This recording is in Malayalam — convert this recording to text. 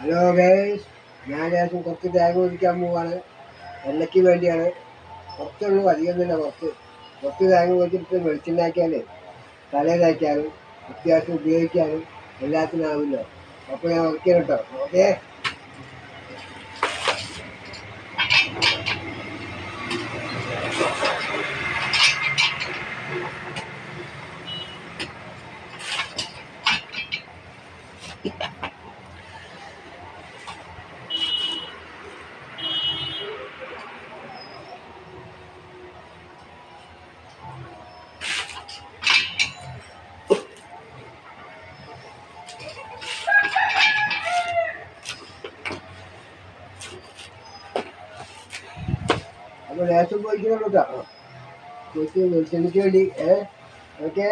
ഹലോ ഗൈസ്, ഞാൻ ലേശം കുറച്ച് തേങ്ങ ഒഴിക്കാൻ പോവാണ്. എണ്ണയ്ക്ക് വേണ്ടിയാണ്. കുറച്ചുള്ളൂ, അധികമൊന്നുമില്ല. കുറച്ച് തേങ്ങ ഒഴിച്ചിട്ട് വെളിച്ചെണ്ണാക്കിയാൽ തലേ തേക്കാനും അത്യാവശ്യം ഉപയോഗിക്കാനും എല്ലാത്തിനും ആവില്ല. അപ്പോൾ ഞാൻ ഉറക്കിയാണ് കേട്ടോ. ഓക്കെ. അപ്പോൾ ലേശം പോയിക്കുന്നുള്ളൂ കേട്ടോ. വെളിച്ചെണ്ണയ്ക്ക് വേണ്ടി. ഓക്കെ.